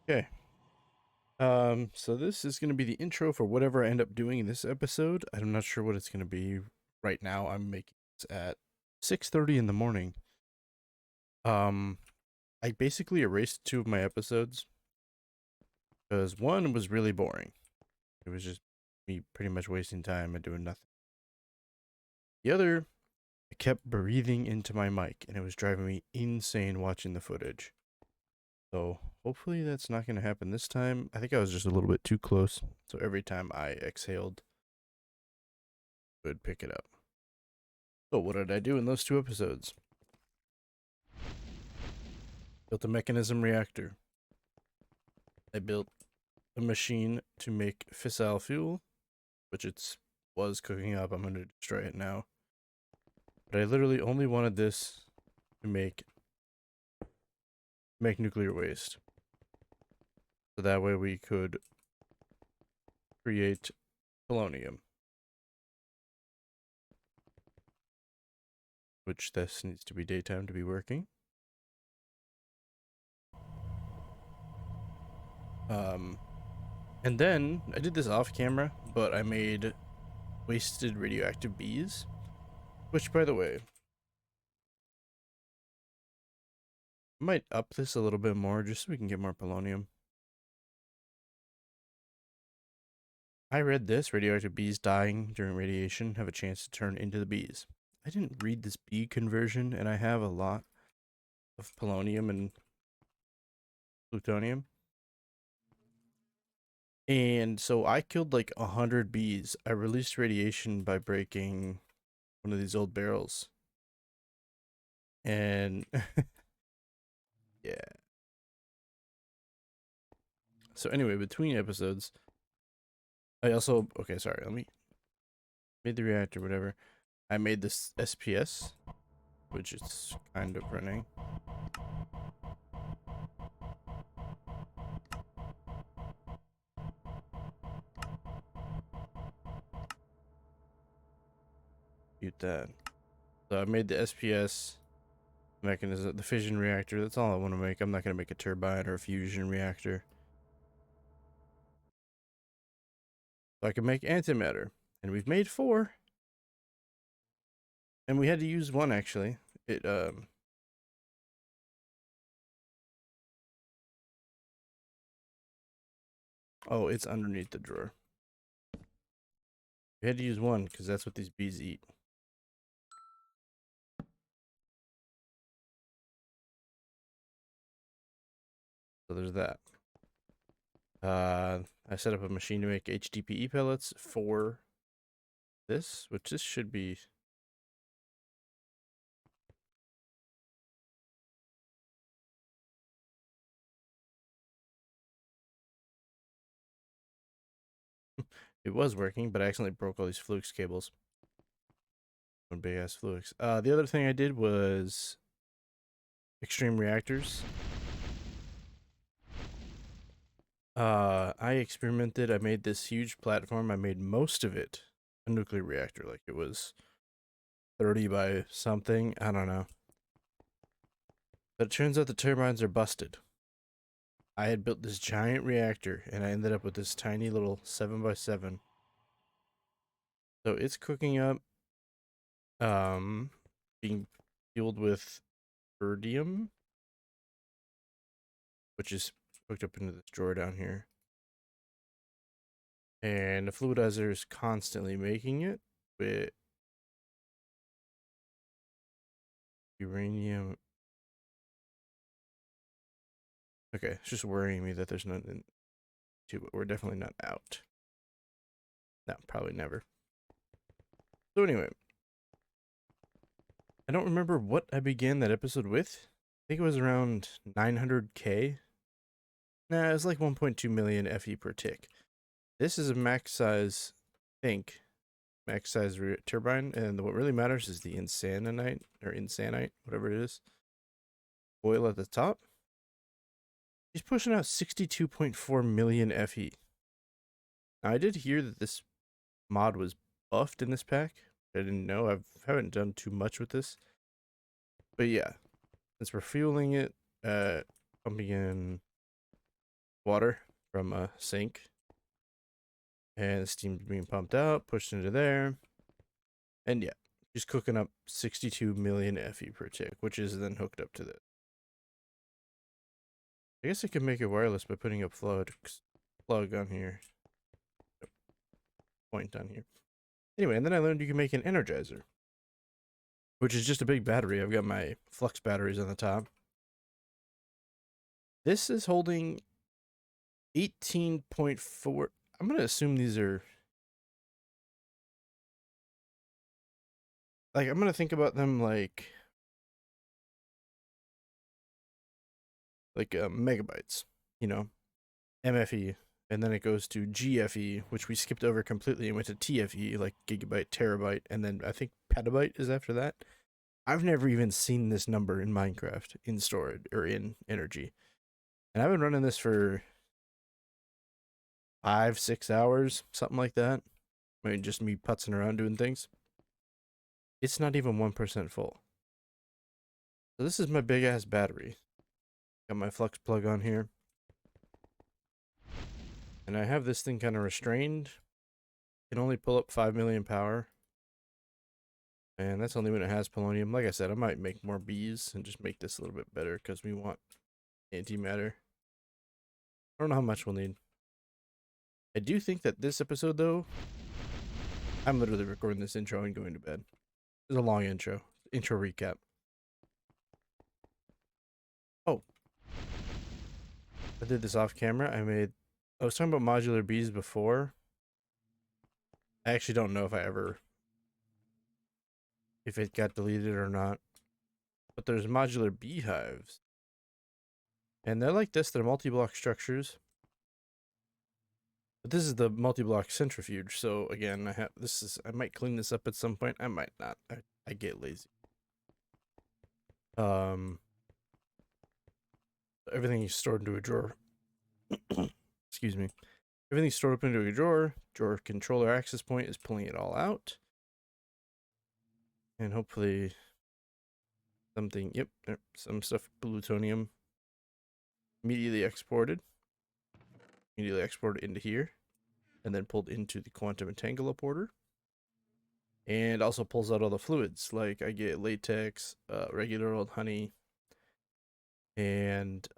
Okay. So this is going to be the intro for whatever I end up doing in this episode. I'm not sure what it's going to be right now. I'm making this at 6:30 in the morning. Um, I basically erased two of my episodes because one was really boring. It was just me pretty much wasting time and doing nothing. The other, I kept breathing into my mic and it was driving me insane watching the footage. So hopefully that's not going to happen this time. I think I was just a little bit too close. So every time I exhaled, it would pick it up. So what did I do in those two episodes? Built a mechanism reactor. I built a machine to make fissile fuel, which it was cooking up. I'm going to destroy it now. But I literally only wanted this to make nuclear waste. So that way we could create polonium. Which this needs to be daytime to be working. And then I did this off camera, but I made wasted radioactive bees, which, by the way, I might up this a little bit more just so we can get more polonium. I read this radioactive bees dying during radiation have a chance to turn into the bees. I didn't read this bee conversion, and I have a lot of polonium and plutonium. And so I killed like 100 bees. I released radiation by breaking one of these old barrels. And yeah. So anyway, between episodes, I also okay, sorry, let me made the reactor, whatever. I made this SPS, which is kind of running. Mute that. So I made the SPS mechanism, the fission reactor. That's all I want to make. I'm not going to make a turbine or a fusion reactor. So I can make antimatter. And we've made 4. And we had to use 1 actually. Oh, it's underneath the drawer. We had to use 1 because that's what these bees eat. So there's that. I set up a machine to make HDPE pellets for this, which this should be. It was working, but I accidentally broke all these flux cables. One big ass flux. The other thing I did was extreme reactors. I experimented. I made this huge platform. I made most of it a nuclear reactor. Like it was 30 by something. I don't know. But it turns out the turbines are busted. I had built this giant reactor and I ended up with this tiny little 7 by 7. So it's cooking up, being fueled with erdium, which is hooked up into this drawer down here. And the fluidizer is constantly making it with uranium. Okay, it's just worrying me that there's nothing to, but we're definitely not out. No, probably never. So anyway, I don't remember what I began that episode with. I think it was around 900K. Nah, it was like 1.2 million FE per tick. This is a max size, I think, max size turbine, and what really matters is the insanite, whatever it is, coil at the top. He's pushing out 62.4 million FE. Now, I did hear that this mod was buffed in this pack. I didn't know. Haven't done too much with this. But yeah, since we're fueling it, pumping in water from a sink, and the steam's being pumped out, pushed into there, and yeah, she's cooking up 62 million FE per tick, which is then hooked up to this. I guess I could make it wireless by putting a plug on here, point on here. Anyway, and then I learned you can make an energizer, which is just a big battery. I've got my flux batteries on the top. This is holding 18.4. I'm going to assume these are, like, I'm going to think about them like megabytes, you know, MFE, and then it goes to GFE, which we skipped over completely and went to TFE, like gigabyte, terabyte, and then I think petabyte is after that. I've never even seen this number in Minecraft in storage or in energy. And I've been running this for 5-6 hours, something like that. I mean, just me putzing around doing things. It's not even 1% full. So this is my big ass battery. Got my flux plug on here. And I have this thing kind of restrained. Can only pull up 5 million power. And that's only when it has polonium. Like I said, I might make more bees and just make this a little bit better because we want antimatter. I don't know how much we'll need. I do think that this episode, though, I'm literally recording this intro and going to bed. It's a long intro. Intro recap. Oh. I did this off camera. I was talking about modular bees before. I actually don't know if it got deleted or not. But there's modular beehives. And they're like this. They're multi-block structures. But this is the multi-block centrifuge. So again, I might clean this up at some point. I might not. I get lazy. Everything is stored into a drawer. Excuse me. Everything's stored up into a drawer. Drawer controller access point is pulling it all out. And hopefully some stuff, plutonium, immediately exported into here, and then pulled into the quantum entangler. And also pulls out all the fluids, like I get latex, regular old honey, and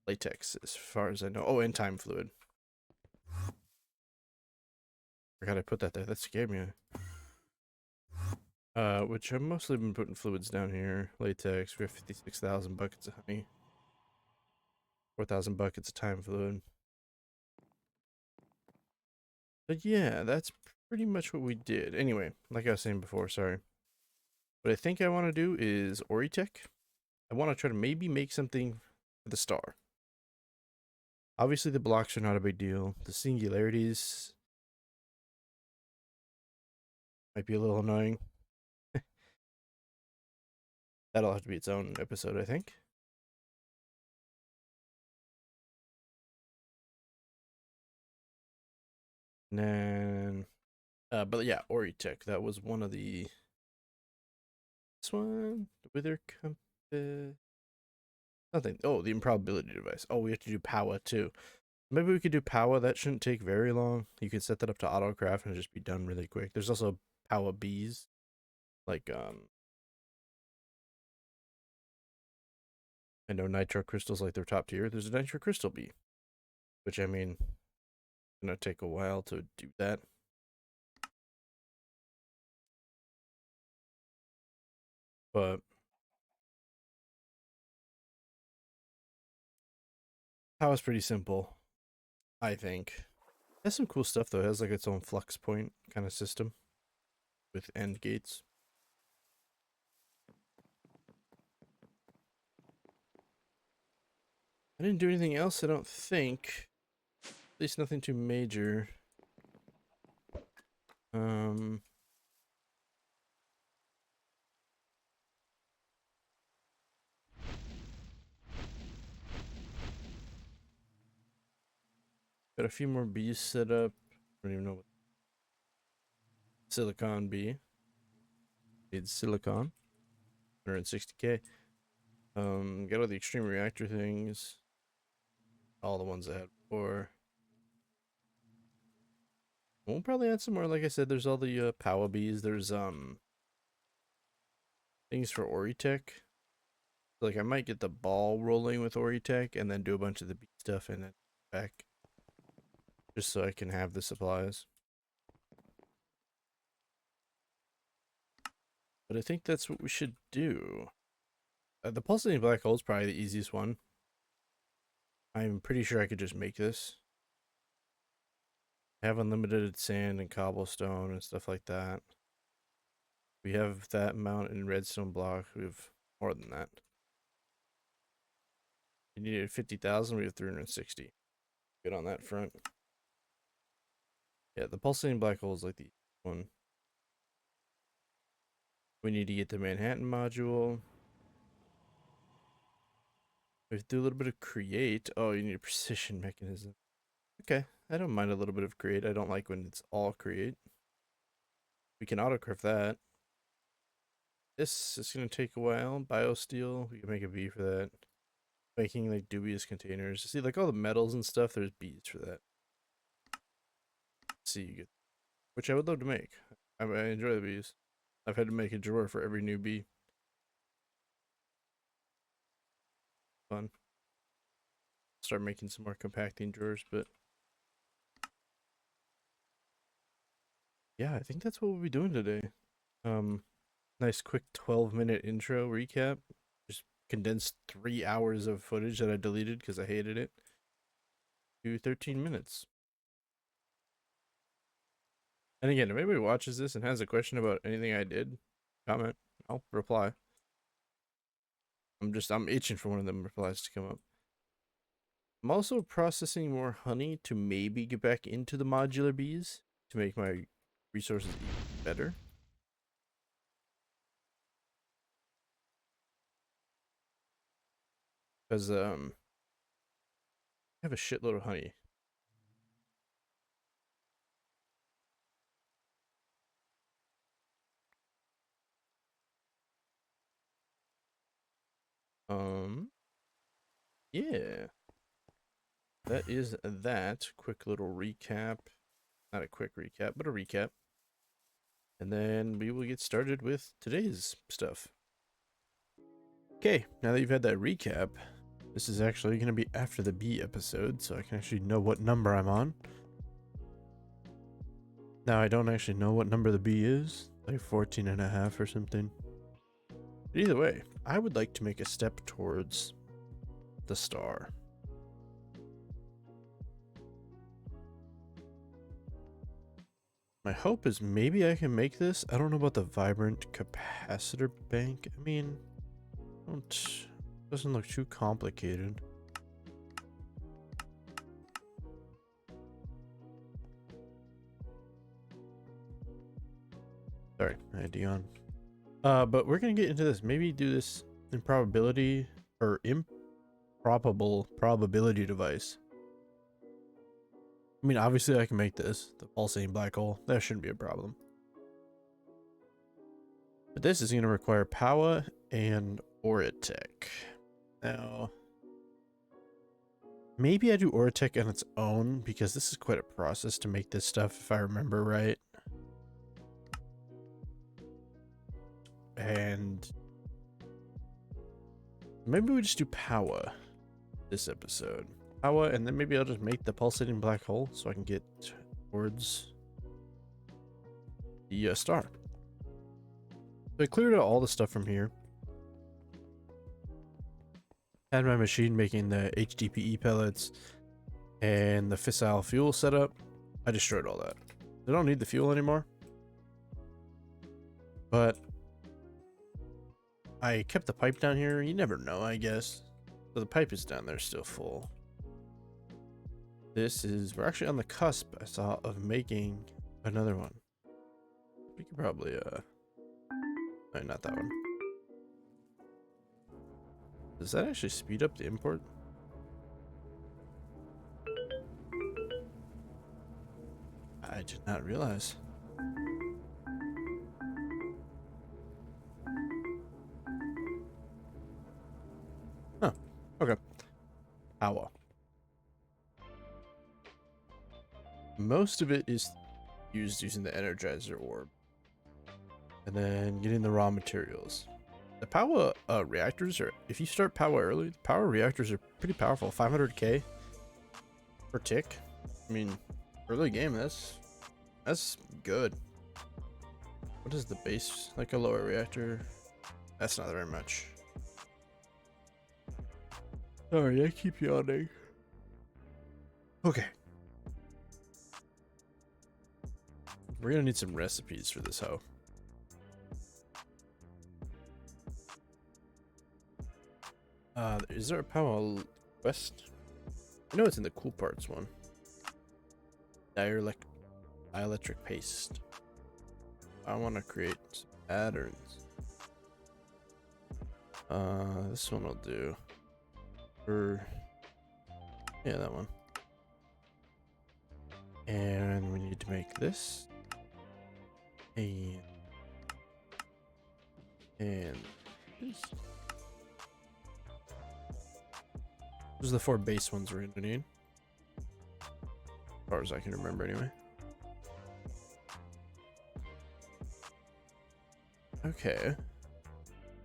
latex as far as I know. Oh, and time fluid. Forgot I put that there. That scared me. Which I've mostly been putting fluids down here. Latex, we have 56,000 buckets of honey. 4,000 buckets of time fluid. But yeah, that's pretty much what we did. Anyway, like I was saying before, sorry. What I think I want to do is Oritech. I want to try to maybe make something for the star. Obviously, the blocks are not a big deal. The singularities might be a little annoying. That'll have to be its own episode, I think. And then, but yeah, Oritech. That was one of the. This one, the Wither Compass. Nothing. Oh, the improbability device. Oh, we have to do Powah too. Maybe we could do Powah. That shouldn't take very long. You could set that up to autocraft and just be done really quick. There's also Powah bees, like I know nitro crystals like they're top tier. There's a nitro crystal bee, which I mean, gonna take a while to do that. But Powah's pretty simple, I think. It has some cool stuff though. It has like its own flux point kind of system with end gates. I didn't do anything else, I don't think. At least nothing too major. Got a few more bees set up. I don't even know what silicon bee. Need silicon. 160k. Got all the extreme reactor things. all the ones I had before. We'll probably add some more. Like I said, there's all the Powah bees. There's things for Oritech. Like I might get the ball rolling with Oritech and then do a bunch of the bee stuff and then back, just so I can have the supplies. But I think that's what we should do. The pulsating black hole is probably the easiest one. I'm pretty sure I could just make this. I have unlimited sand and cobblestone and stuff like that. We have that amount in redstone block. We have more than that. We needed 50,000. We have 360. Good on that front. Yeah, the pulsating black hole is like the one. We need to get the Manhattan module. We have to do a little bit of create. Oh, you need a precision mechanism. Okay, I don't mind a little bit of create. I don't like when it's all create. We can autocraft that. This is going to take a while. Biosteel, we can make a bee for that. Making like dubious containers. See, like all the metals and stuff, there's bees for that. See, you get, which I would love to make. I enjoy the bees. I've had to make a drawer for every new bee. Fun. Start making some more compacting drawers, but yeah, I think that's what we'll be doing today. Nice quick 12-minute intro recap. Just condensed 3 hours of footage that I deleted because I hated it to 13 minutes. And again, if anybody watches this and has a question about anything I did, comment. I'll reply. I'm itching for one of them replies to come up. I'm also processing more honey to maybe get back into the modular bees to make my resources even better. Because I have a shitload of honey. Yeah. That is that quick little recap. Not a quick recap, but a recap. And then we will get started with today's stuff. Okay, now that you've had that recap, this is actually going to be after the bee episode, so I can actually know what number I'm on. Now, I don't actually know what number the bee is, like 14 and a half or something. But either way, I would like to make a step towards the star. My hope is maybe I can make this. I don't know about the vibrant capacitor bank. I mean, doesn't look too complicated. Sorry, I had Dion. But we're gonna get into this. Maybe do this improbability or improbable probability device. I mean, obviously I can make this, the pulsating black hole. That shouldn't be a problem. But this is going to require Powah and Oritech. Now, maybe I do Oritech on its own, because this is quite a process to make this stuff, if I remember right. And maybe we just do Powah this episode. Powah, and then maybe I'll just make the pulsating black hole so I can get towards the star. So I cleared out all the stuff from here. Had my machine making the HDPE pellets and the fissile fuel setup. I destroyed all that. I don't need the fuel anymore. But I kept the pipe down here. You never know, I guess. So the pipe is down there still full. We're actually on the cusp, I saw, of making another one. We could probably, no, not that one. Does that actually speed up the import? I did not realize. Huh. Okay. Powah. most of it is used using the Energizer orb. And then getting the raw materials. The Powah reactors are, if you start Powah early, the Powah reactors are pretty powerful. 500k per tick. I mean, early game, that's good. What is the base? Like a lower reactor? That's not very much. Sorry, I keep yawning. Okay. We're gonna need some recipes for this hoe. Is there a Powah quest? I know it's in the cool parts one. Dielectric paste. I want to create some patterns. This one will do. Yeah, that one. And we need to make this. And this. Those are the 4 base ones we're gonna need. As far as I can remember anyway. Okay.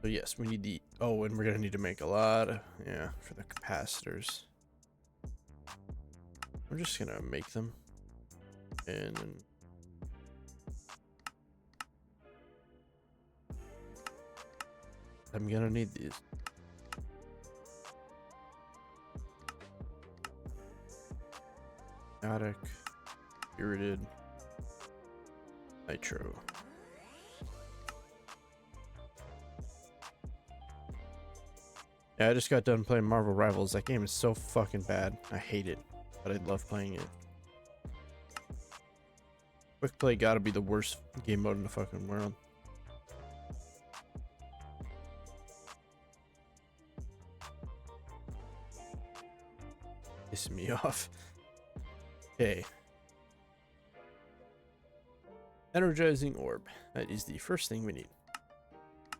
So yes, we need the, oh, and we're gonna need to make a lot of, yeah, for the capacitors. I'm just gonna make them. And then I'm gonna need these. Attic, irritated, nitro. Yeah, I just got done playing Marvel Rivals. That game is so fucking bad. I hate it, but I love playing it. Quick play gotta be the worst game mode in the fucking world. Pissing me off. Okay. Energizing orb. That is the first thing we need.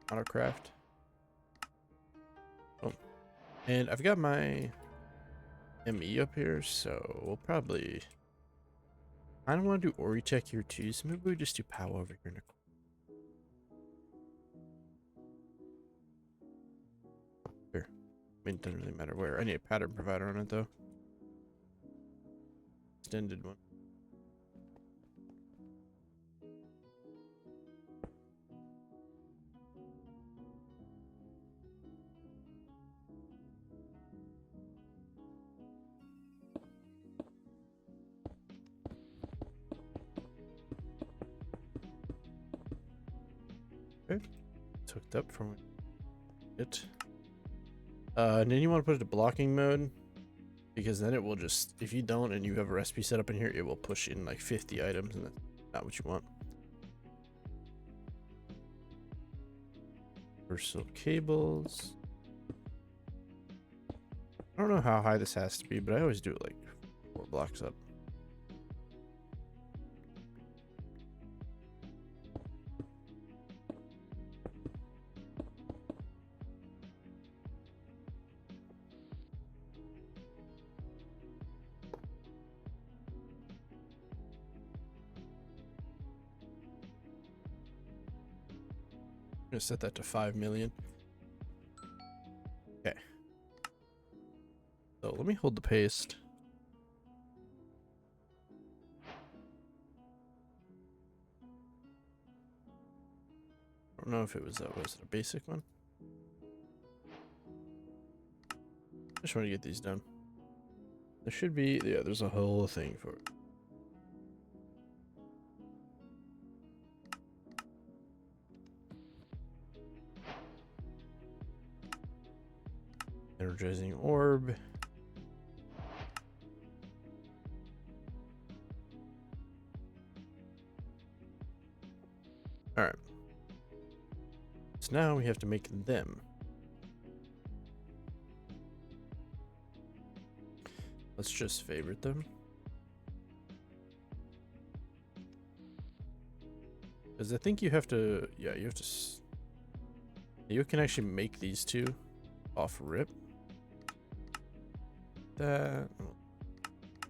Autocraft. Oh. And I've got my ME up here, so we'll probably... I don't want to do Ori Tech here too, so maybe we just do Powah over here in a... Here. I mean, it doesn't really matter where. I need a pattern provider on it though. Extended one. Okay, it's hooked up from it. And then you want to put it to blocking mode, because then it will just, if you don't and you have a recipe set up in here, it will push in like 50 items, and that's not what you want. Universal cables. I don't know how high this has to be, but I always do it like 4 blocks up. I'm gonna set that to 5 million. Okay. So let me hold the paste. I don't know if it was it a basic one? I just want to get these done. There should be, yeah, there's a whole thing for it. Energizing orb. All right. So now we have to make them. Let's just favorite them. Because I think you have to, yeah, you have to, you can actually make these two off rip. That,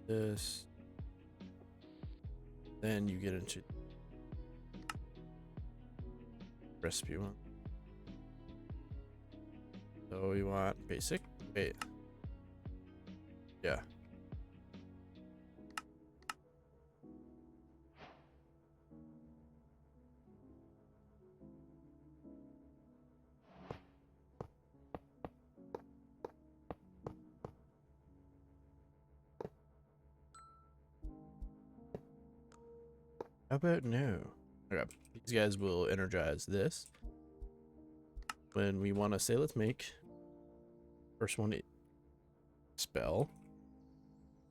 this, Then you get into recipe one. So we want basic. Wait. Yeah. How about no? Okay. These guys will energize this. When we want to say, let's make first one spell.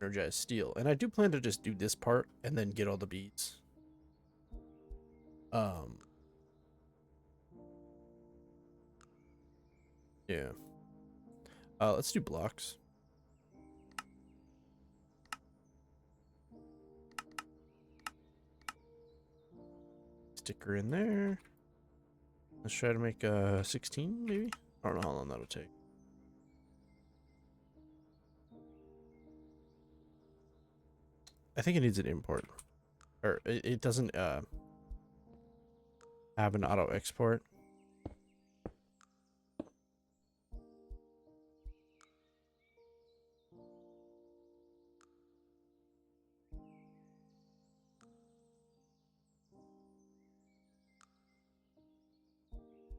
Energize steel. And I do plan to just do this part and then get all the beads. Yeah. Let's do blocks. Sticker in there. Let's try to make 16 maybe. I don't know how long that'll take. I think it needs an import, or it doesn't have an auto export.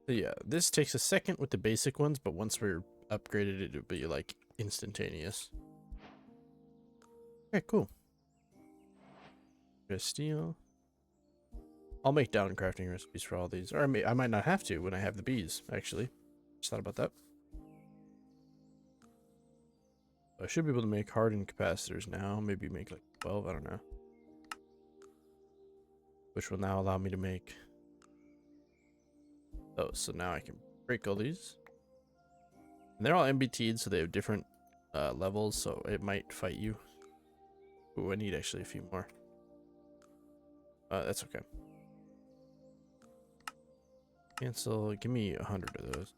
So yeah, this takes a second with the basic ones, but once we're upgraded, it'll be like instantaneous. Okay, cool. Steel. I'll make down crafting recipes for all these, or I might not have to when I have the bees. Actually, just thought about that. I should be able to make hardened capacitors now. Maybe make like 12. I don't know. Which will now allow me to make. Oh, so now I can break all these. And they're all MBT'd, so they have different levels, so it might fight you. Ooh, I need actually a few more. That's okay. Cancel. Give me 100 of those.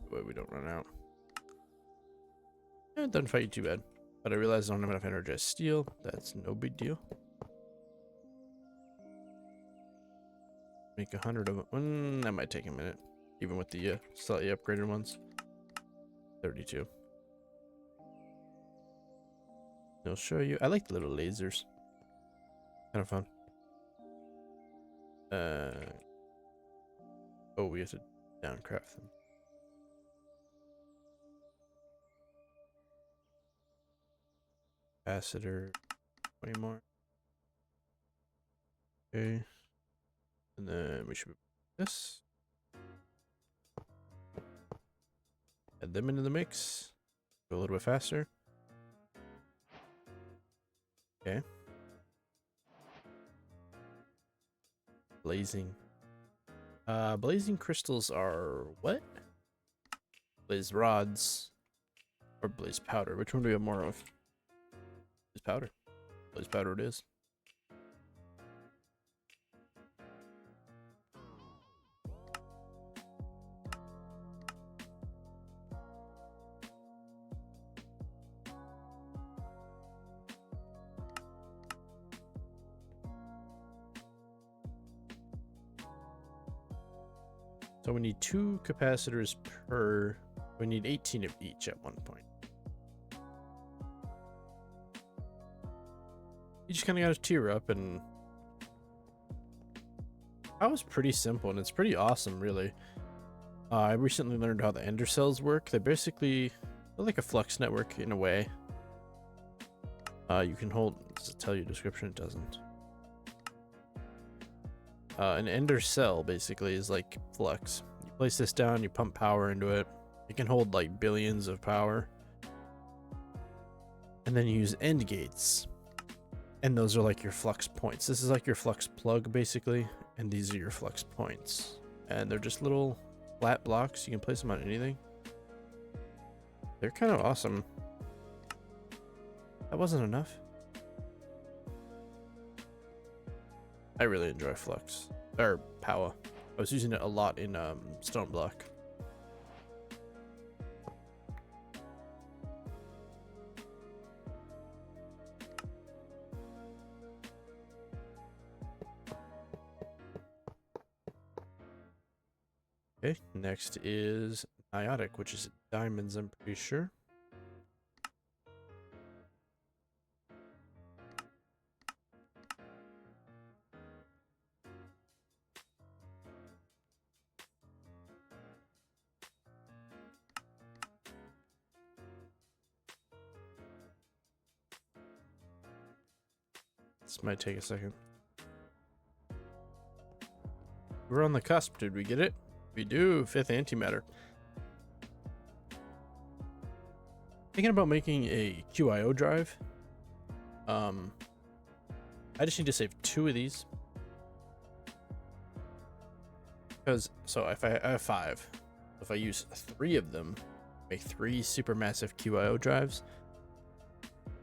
That way we don't run out. It doesn't fight you too bad. But I realize I don't have enough energized steel. That's no big deal. Make 100 of them. That might take a minute. Even with the slightly upgraded ones. 32. I'll show you. I like the little lasers. Kind of fun. Oh, we have to downcraft them. Capacitor. 20 more. Okay. And then we should move this. Add them into the mix. Go a little bit faster. Okay. Blazing. Blazing crystals are what? Blaze rods. Or blaze powder. Which one do we have more of? Blaze powder. Blaze powder it is. So we need 2 capacitors per. We need 18 of each at one point. You just kind of got to tear up, and that was pretty simple, and it's pretty awesome, really. I recently learned how the ender cells work. They're like a flux network in a way. You can hold. Does it tell you description? It doesn't. An ender cell basically is like flux. You place this down, you pump power into it. It can hold like billions of power. And then you use end gates. And those are like your flux points. This is like your flux plug basically. And these are your flux points. And they're just little flat blocks. You can place them on anything. They're kind of awesome. That wasn't enough. I really enjoy flux. Or Powah. I was using it a lot in stone block. Okay, next is Niotic, which is diamonds, I'm pretty sure. This might take a second. We're on the cusp. Did we get it? We do. 5th antimatter. Thinking about making a QIO drive. I just need to save 2 of these. Because, so if I have 5, if I use 3 of them, make 3 supermassive QIO drives,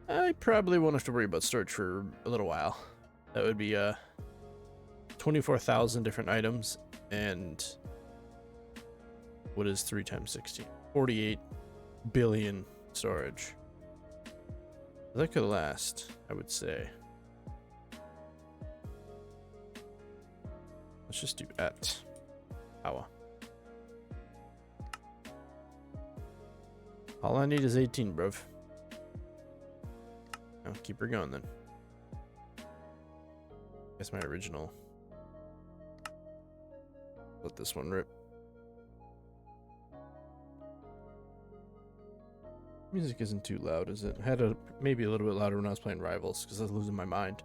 I probably won't have to worry about storage for a little while. That would be 24,000 different items, and what is 3 times 16? 48 billion storage. That could last, I would say. Let's just do at Powah. All I need is 18, bruv. I'll keep her going then. Guess my original. Let this one rip. Music isn't too loud, is it? I had maybe a little bit louder when I was playing Rivals because I was losing my mind.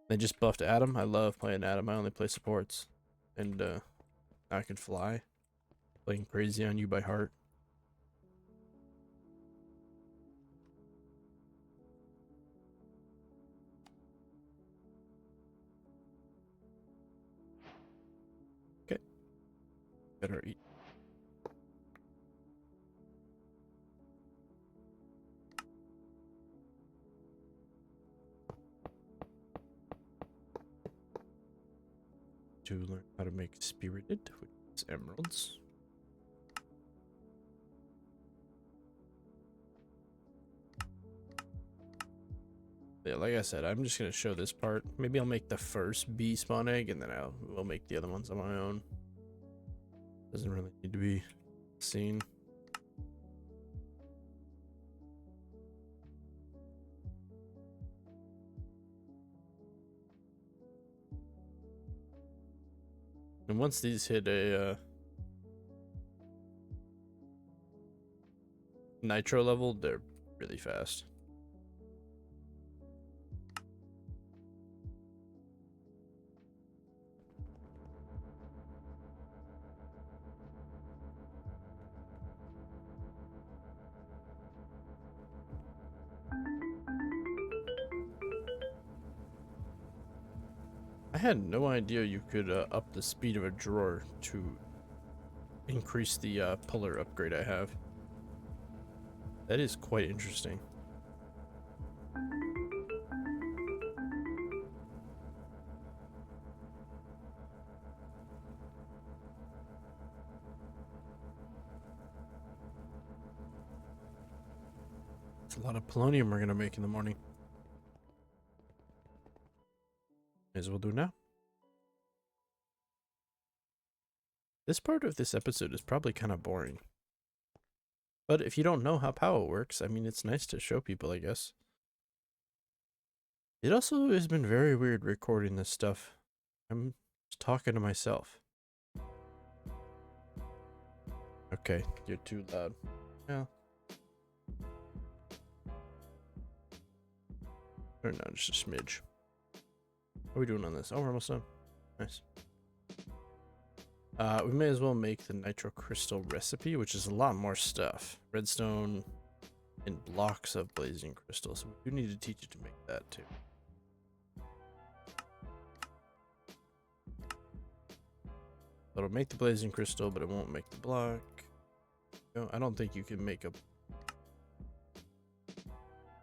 They just buffed Adam. I love playing Adam. I only play supports. And now I can fly. Playing Crazy on You by heart. Okay. Better eat. To learn how to make spirited, which is emeralds. Yeah, like I said, I'm just gonna show this part. Maybe I'll make the first bee spawn egg, and then we'll make the other ones on my own. Doesn't really need to be seen. And once these hit a nitro level, they're really fast. I had no idea you could up the speed of a drawer to increase the puller upgrade I have. That is quite interesting. It's a lot of polonium we're gonna make in the morning. May as well do now. This part of this episode is probably kind of boring. But if you don't know how Powah works, I mean, it's nice to show people, I guess. It also has been very weird recording this stuff. I'm just talking to myself. Okay, you're too loud. Yeah. Or no, just a smidge. How are we doing on this? Oh, we're almost done. Nice. We may as well make the nitro crystal recipe, which is a lot more stuff. Redstone and blocks of blazing crystal. So we do need to teach you to make that too. It'll make the blazing crystal, but it won't make the block. No, I don't think you can make a...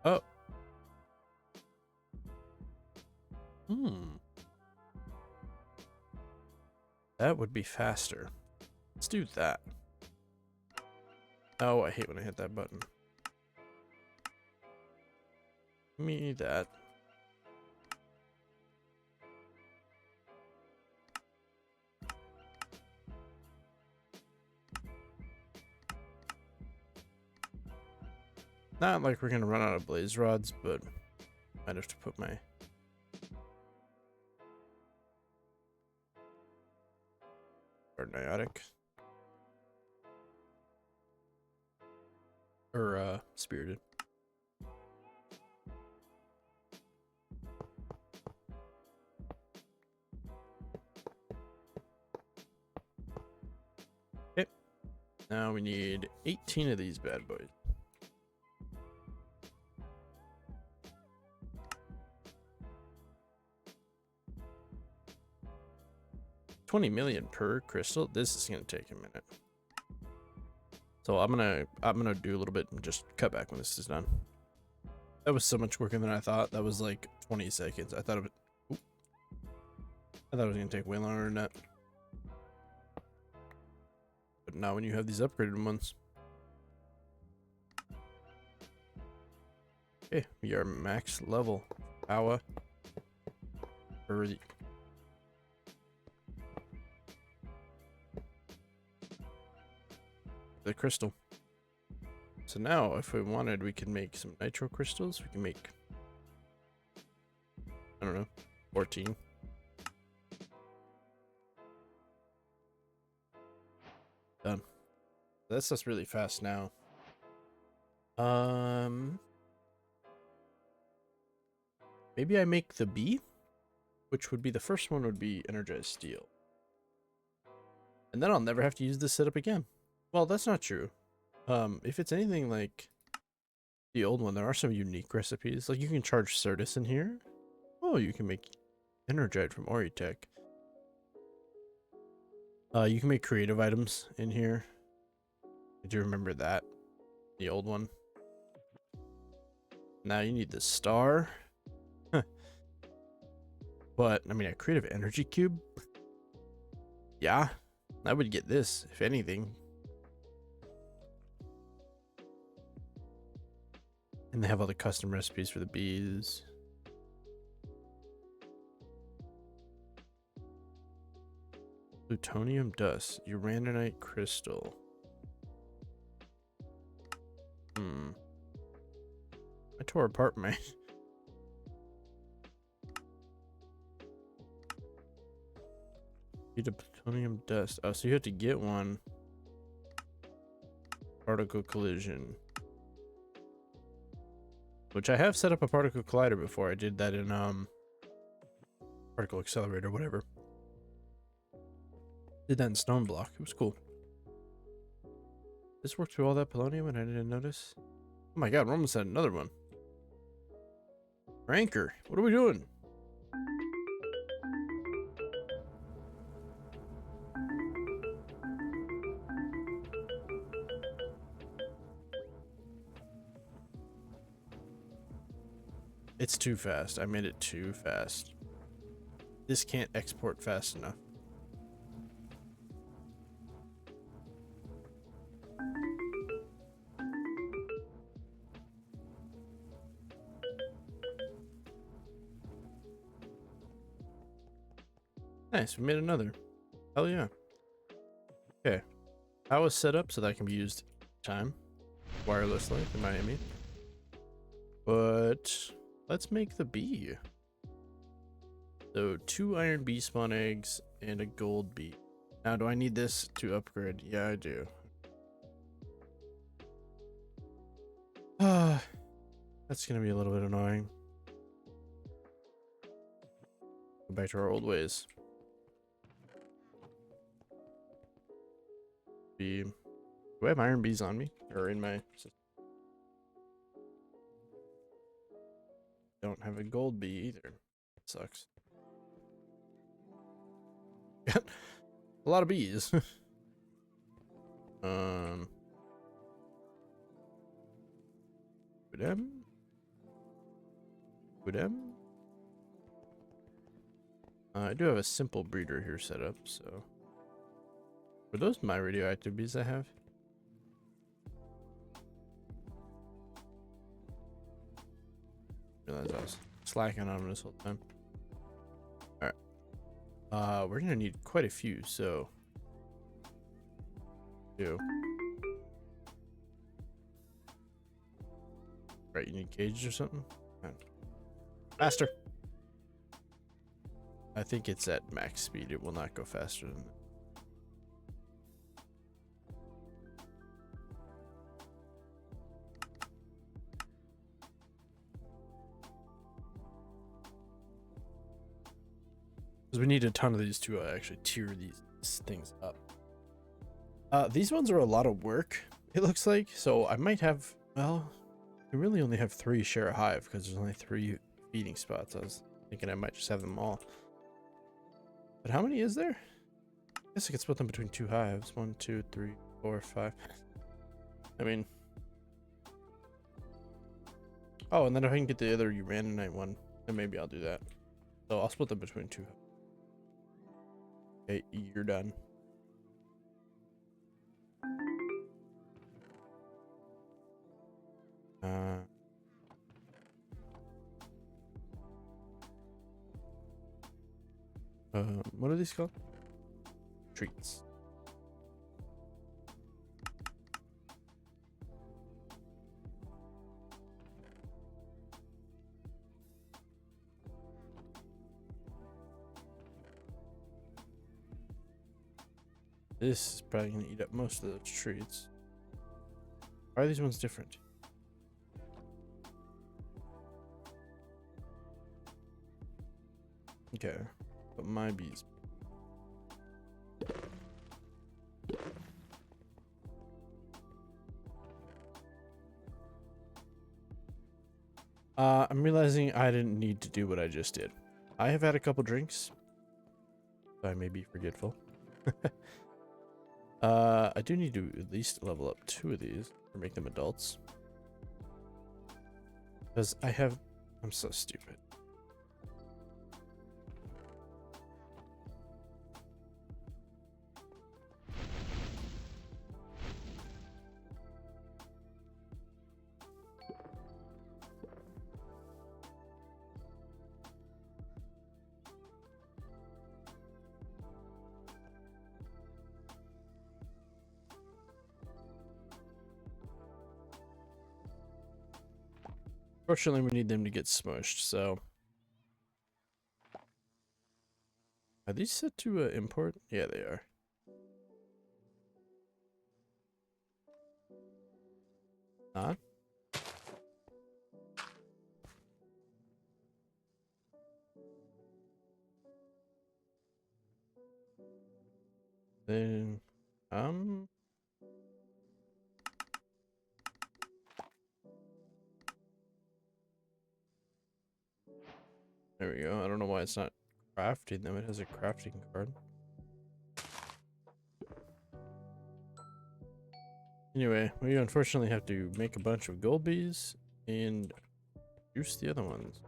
Oh! That would be faster. Let's do that. Oh, I hate when I hit that button. Give me that. Not like we're gonna run out of blaze rods, but might have to put my Niotic or spirited. Okay. Now we need 18 of these bad boys. $20 million per crystal. This is gonna take a minute. So I'm gonna do a little bit and just cut back when this is done. That was so much quicker than I thought. That was like 20 seconds. I thought it was gonna take way longer than that. But not when you have these upgraded ones. Okay, we are max level. Powah. The crystal. So now if we wanted, we can make some nitro crystals. We can make, I don't know, 14. Done. That's just really fast now. Maybe I make the B, which would be the first one would be energized steel. And then I'll never have to use this setup again. Well, that's not true. If it's anything like the old one, there are some unique recipes. Like you can charge Certus in here. Oh, you can make Energite from Oritech. You can make creative items in here. I do remember that. The old one. Now you need the star. But, I mean, a creative energy cube? Yeah, I would get this, if anything. And they have all the custom recipes for the bees. Plutonium dust, uraninite crystal. I tore apart my... Need a plutonium dust. Oh, so you have to get one. Particle collision. Which I have set up a particle collider before. I did that in particle accelerator, whatever. Did that in stone block. It was cool. This worked through all that polonium and I didn't notice. Oh my god, we're almost at another one. Ranker, what are we doing? It's too fast. I made it too fast. This can't export fast enough. Nice, we made another. Hell yeah. Okay. I was set up so that can be used time wirelessly in Miami. But let's make the bee. So 2 iron bee spawn eggs and a gold bee. Now, do I need this to upgrade? Yeah, I do. That's gonna be a little bit annoying. Go back to our old ways. Bee. Do I have iron bees on me or in my system? Don't have a gold bee either. That sucks. A lot of bees. I do have a simple breeder here set up, so. Were those my radioactive bees I have? Realize I was slacking on them this whole time. Alright. We're gonna need quite a few, so. 2. Right, you need gauge or something? Faster. I think it's at max speed. It will not go faster than that. Because we need a ton of these to actually tier these things up. These ones are a lot of work, it looks like. So I might have, well, we really only have 3 share a hive because there's only 3 feeding spots. I was thinking I might just have them all. But how many is there? I guess I could split them between 2 hives. 1, 2, 3, 4, 5. I mean, oh, and then if I can get the other Uranite one, then maybe I'll do that. So I'll split them between 2. Okay, you're done. What are these called? Treats. This is probably gonna eat up most of those treats. Why are these ones different? Okay, but my bees. I'm realizing I didn't need to do what I just did. I have had a couple drinks, so I may be forgetful. I do need to at least level up 2 of these or make them adults. Because I'm so stupid. Fortunately, we need them to get smushed, so. Are these set to import? Yeah, they are. Not? Then, there we go. I don't know why it's not crafting them. It has a crafting card. Anyway, we unfortunately have to make a bunch of gold bees and juice the other ones.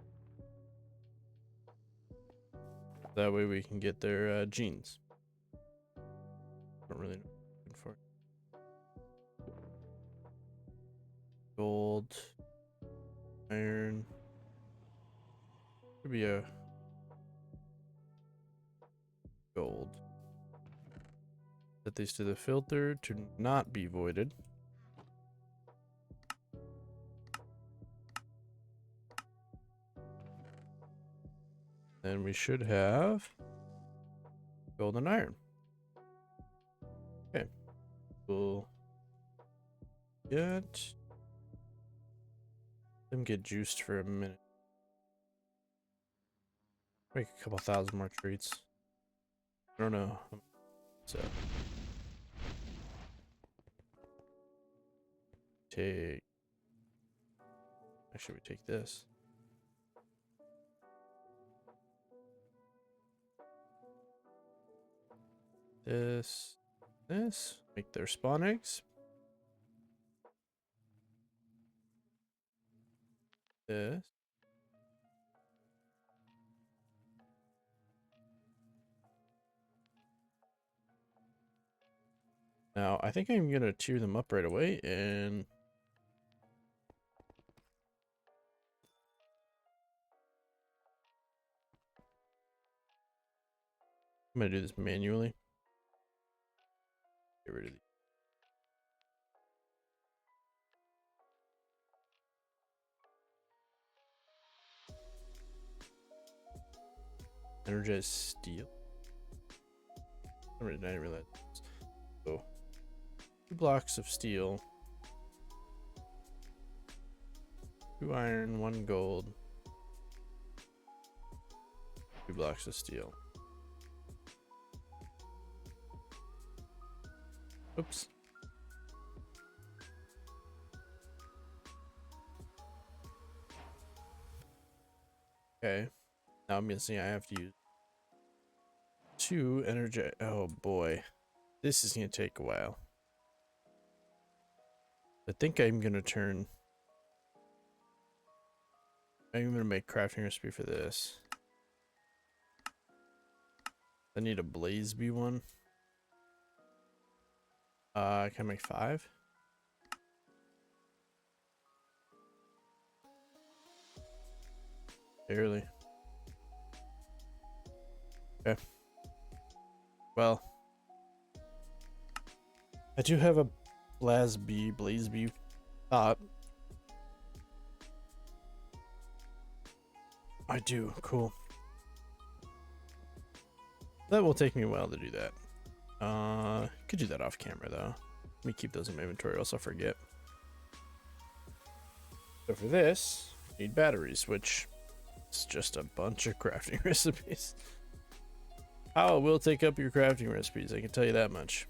That way we can get their genes. I don't really know what I'm looking for. Gold, iron. Could be a gold. Set these to the filter to not be voided. Then we should have gold and iron. Okay. We'll get them get juiced for a minute. Make a couple thousand more treats. I don't know. So take. Actually, we take this. This. Make their spawn eggs. This. Now, I think I'm gonna tier them up right away, and I'm gonna do this manually. Get rid of these. Energized steel. I didn't realize. So 2 blocks of steel, 2 iron, 1 gold, 2 blocks of steel. Oops. Okay. Now I'm guessing I have to use 2 energy. Oh boy. This is going to take a while. I think I'm going to make crafting recipe for this. I need a blaze bee one. Can I make 5? Barely. Okay. Well, I do have a blaze bee thought. I do. Cool. That will take me a while to do that. Could do that off camera though. Let me keep those in my inventory, else I'll forget. So for this, I need batteries, which is just a bunch of crafting recipes. Powah will take up your crafting recipes, I can tell you that much.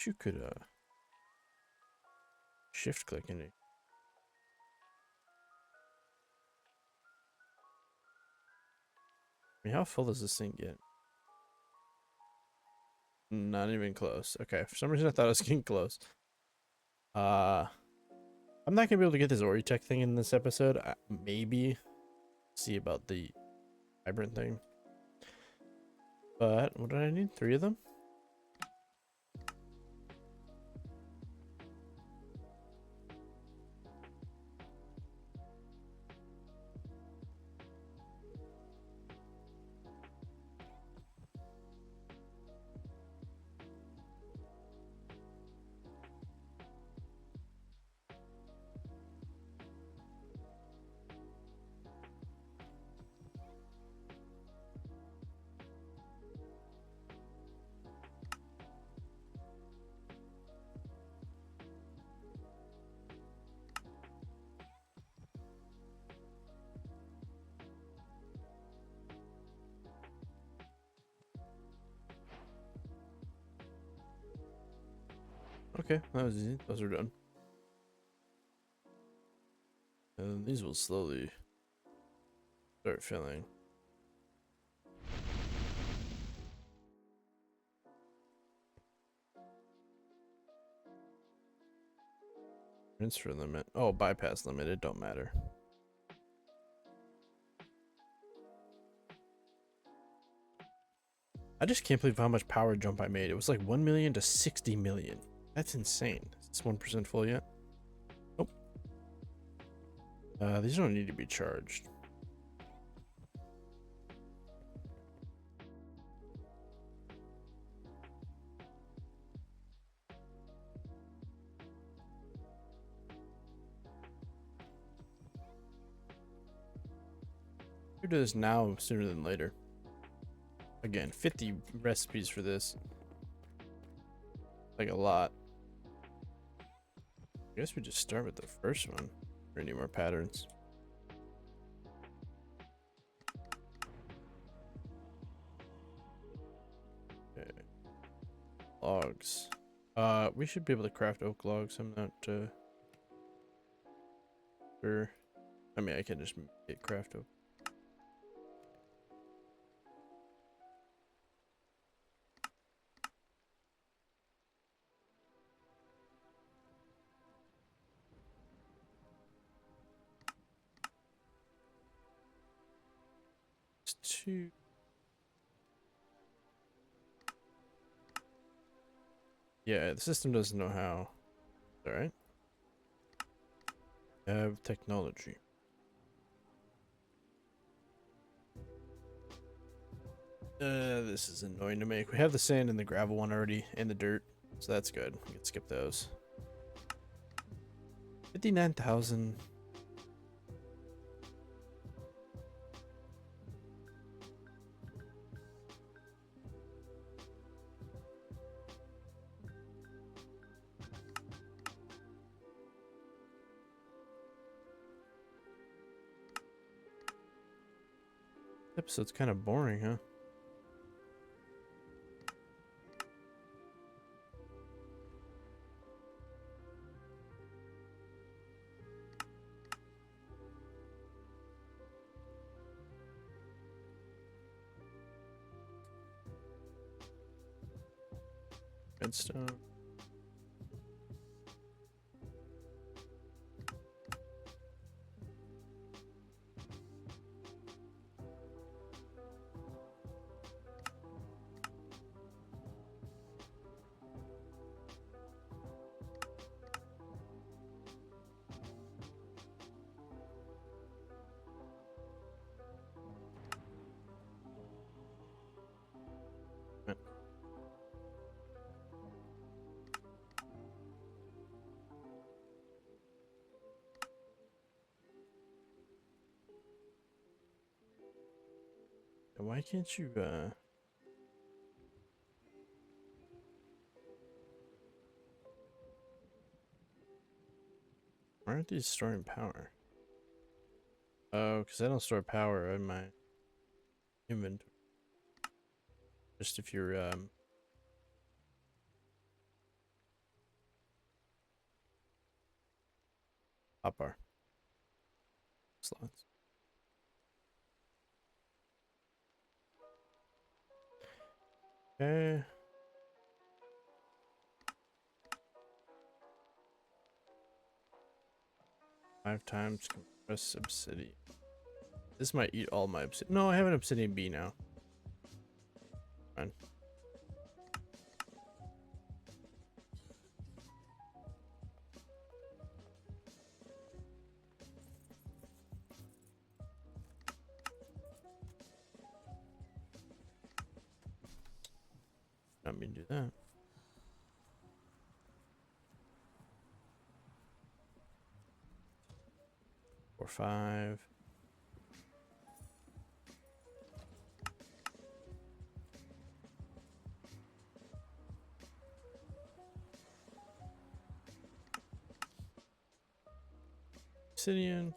You could shift click in it. I mean, how full does this thing get? Not even close. Okay, for some reason I thought I was getting close. I'm not gonna be able to get this Oritech thing in this episode. Maybe see about the vibrant thing. But what did I need? 3 of them? Okay, that was easy. Those are done. And these will slowly start filling. Transfer limit. Oh, bypass limit. It don't matter. I just can't believe how much power jump I made. It was like 1 million to 60 million. That's insane. Is this 1% full yet? Nope. These don't need to be charged. We'll do this now sooner than later. Again, 50 recipes for this. Like a lot. I guess we just start with the first one. Or any more patterns. Okay. Logs. We should be able to craft oak logs. I'm not sure. I mean, I can just get craft oak. 2. Yeah, the system doesn't know how. Alright. Have technology. This is annoying to make. We have the sand and the gravel one already, and the dirt, so that's good. We can skip those. 59,000. Episode's kind of boring, huh? Redstone. Why can't you, why aren't these storing power? Oh, because I don't store power in my inventory. Just if you're, hotbar slots. Okay. 5 times compressed obsidian. This might eat all my obsidian. No, I have an obsidian bee now. Fine. Not me to do that. Or 5. Obsidian.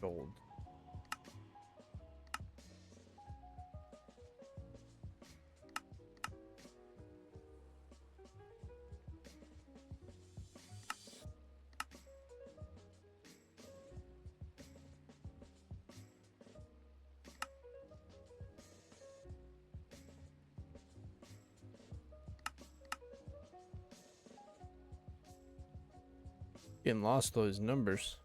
Gold. Getting lost those numbers.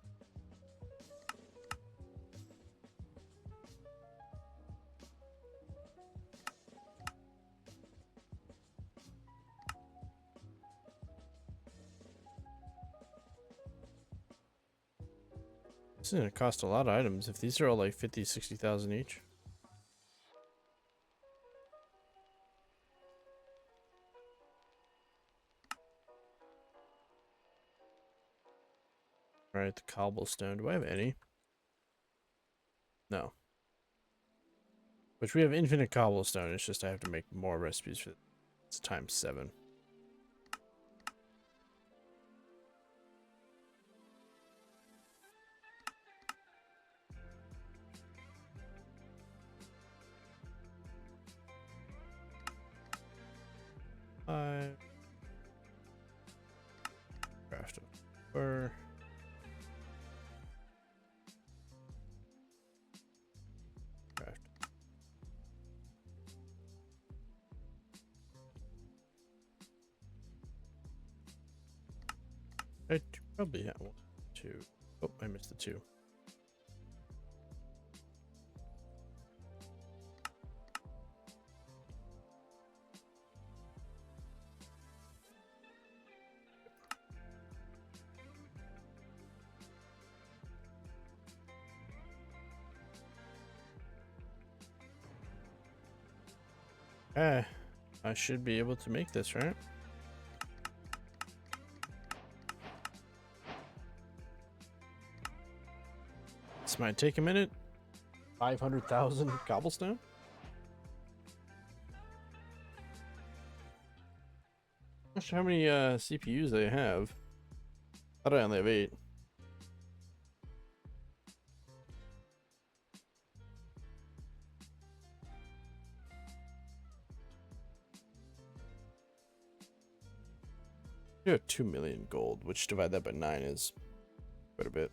This is gonna cost a lot of items if these are all like 50, 60,000 each. Alright, the cobblestone. Do I have any? No. Which we have infinite cobblestone. It's just I have to make more recipes for it. It's times 7. Five. Craft a fur. Craft. I probably have 1, 2. Oh, I missed the 2. Okay. I should be able to make this, right? This might take a minute. 500,000 cobblestone? Not sure how many CPUs they have. I thought I only have 8. You have 2 million gold, which divide that by 9 is quite a bit.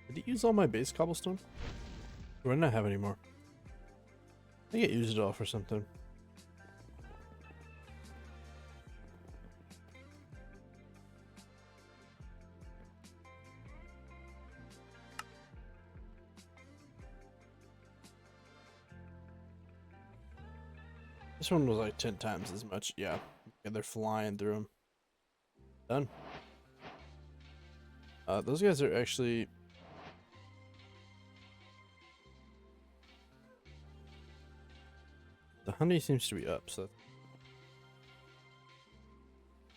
Did it use all my base cobblestone? Or do I not have any more? I think it used it all for something. This one was like 10 times as much. Yeah, they're flying through them. Done. Those guys are actually... The honey seems to be up, so...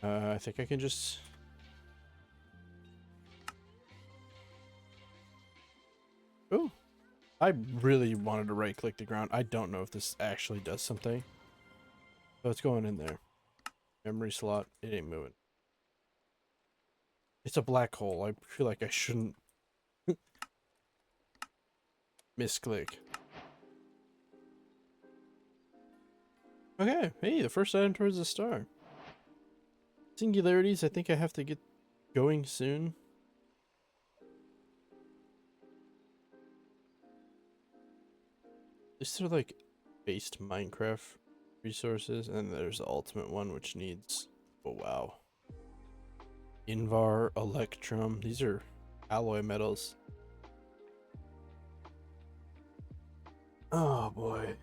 I think I can just... Ooh. I really wanted to right-click the ground. I don't know if this actually does something. So it's going in there. Memory slot. It ain't moving. It's a black hole. I feel like I shouldn't misclick. Okay. Hey, the first item towards the star. Singularities, I think I have to get going soon. These are like based Minecraft resources, and there's the ultimate one which needs... Oh wow. Invar, Electrum, these are alloy metals. Oh boy.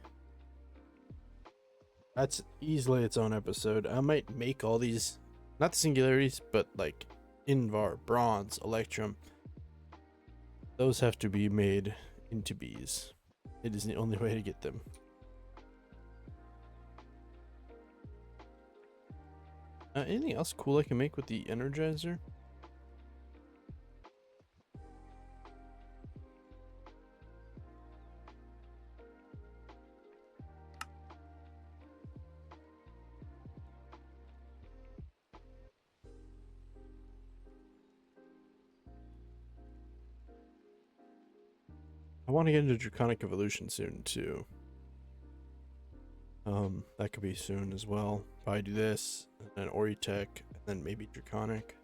That's easily its own episode. I might make all these, not the singularities, but like Invar, Bronze, Electrum. Those have to be made into bees. It is the only way to get them. Anything else cool I can make with the Energizer? I want to get into Draconic Evolution soon too. That could be soon as well. Probably do this, and then Oritech, and then maybe Draconic.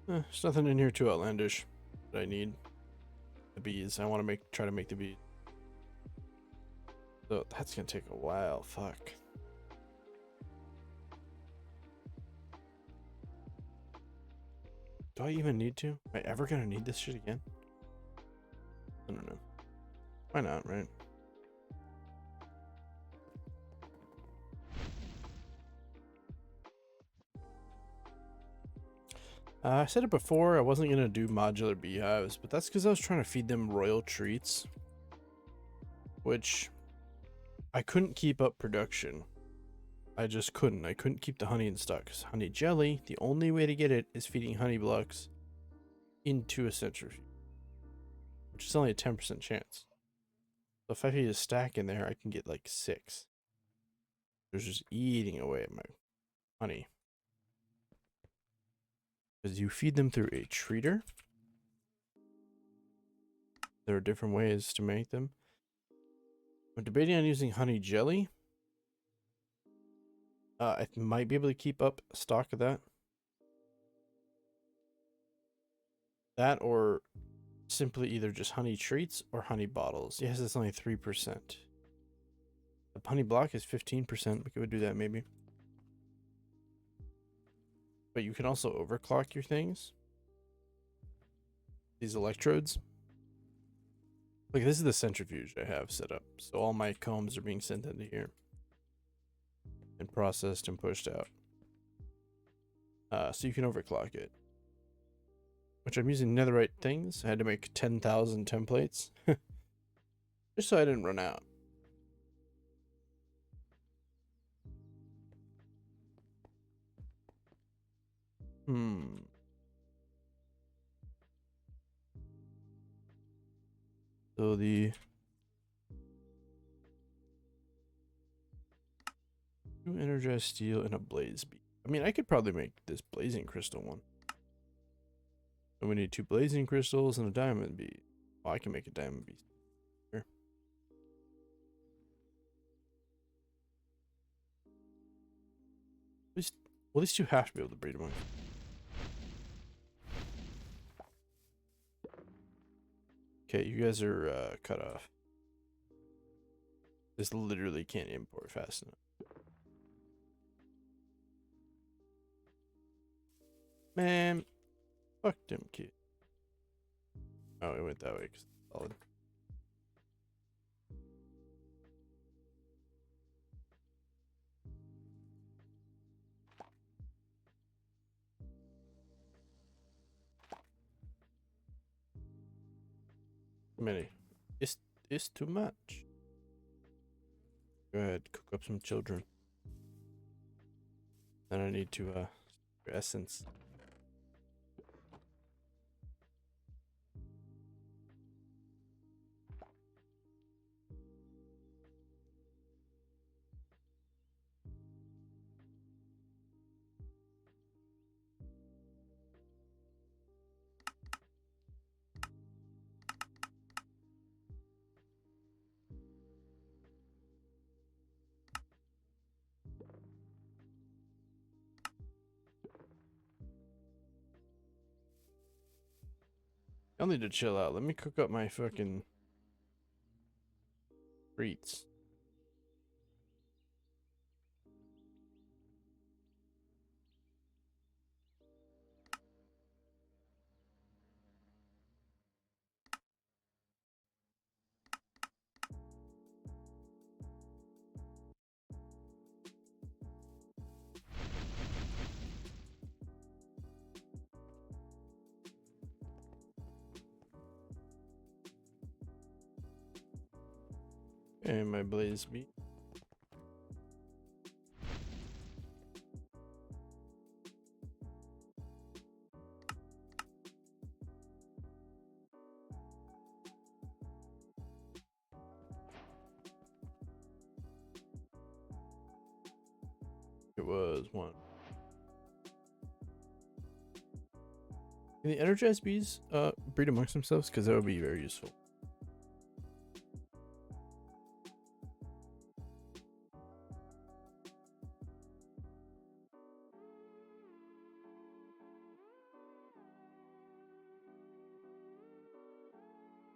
There's nothing in here too outlandish that I need. The bees. I want to try to make the bees. So that's gonna take a while. Fuck. Do I even need to? Am I ever gonna need this shit again? I don't know. Why not, right? I said it before, I wasn't gonna do modular beehives, but that's because I was trying to feed them royal treats, which I couldn't keep up production. I just couldn't. I couldn't keep the honey in stock because honey jelly, the only way to get it is feeding honey blocks into a centrifuge, which is only a 10% chance. So if I feed a stack in there, I can get like 6. They're just eating away at my honey. Because you feed them through a treater. There are different ways to make them. I'm debating on using honey jelly. I might be able to keep up stock of that. That or simply either just honey treats or honey bottles. Yes, it's only 3%. The honey block is 15%. We could do that maybe. But you can also overclock your things. these electrodes. Like, this is the centrifuge I have set up. So all my combs are being sent into here and processed and pushed out. So you can overclock it. Which I'm using netherite things. I had to make 10,000 templates. Just so I didn't run out. So the two energized steel and a blaze bead. I mean, I could probably make this blazing crystal one. And we need 2 blazing crystals and a diamond bead. Oh, I can make a diamond bead. Here. Well, these two have to be able to breed among. Okay, you guys are cut off. This literally can't import fast enough. Man, fuck them kids. Oh, it went that way because it's solid. Too many. It's too much. Go ahead, cook up some children. Then I need to essence. I'll need to chill out. Let me cook up my fucking treats. And my blaze bead. It was 1. Can the energized bees breed amongst themselves? Because that would be very useful.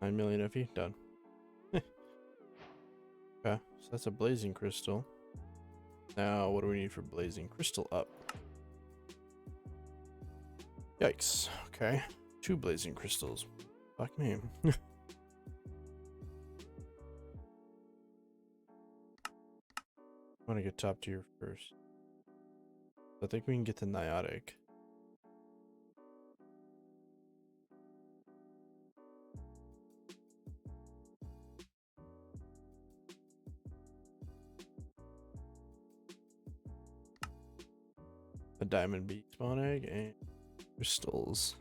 $9 million FE, done. Okay, so that's a blazing crystal. Now, what do we need for blazing crystal up? Yikes. Okay, 2 blazing crystals. Fuck me. I want to get top tier first. I think we can get the Niotic. A diamond bead spawn egg and crystals.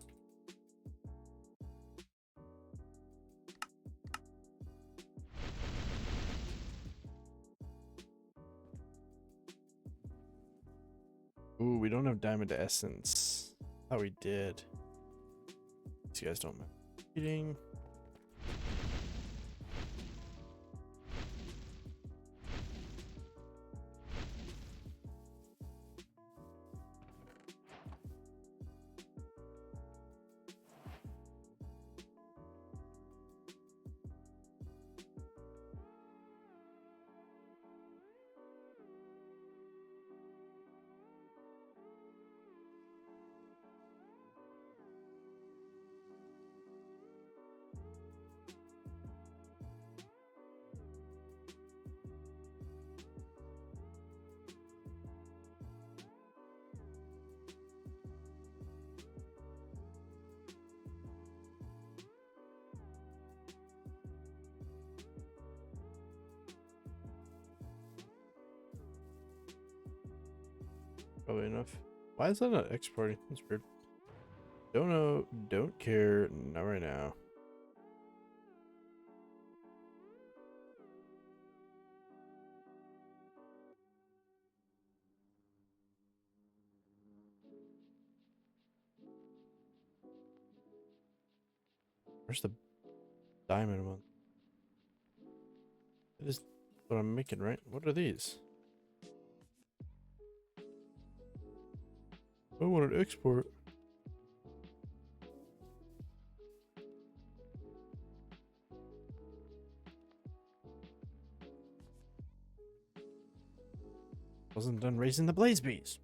Ooh, we don't have diamond essence. Oh, we did. These guys don't mind eating. Probably enough. Why is that not exporting? That's weird. Don't know. Don't care. Not right now. Where's the diamond one? It is what I'm making, right? What are these? I want an export. Wasn't done raising the blaze bees.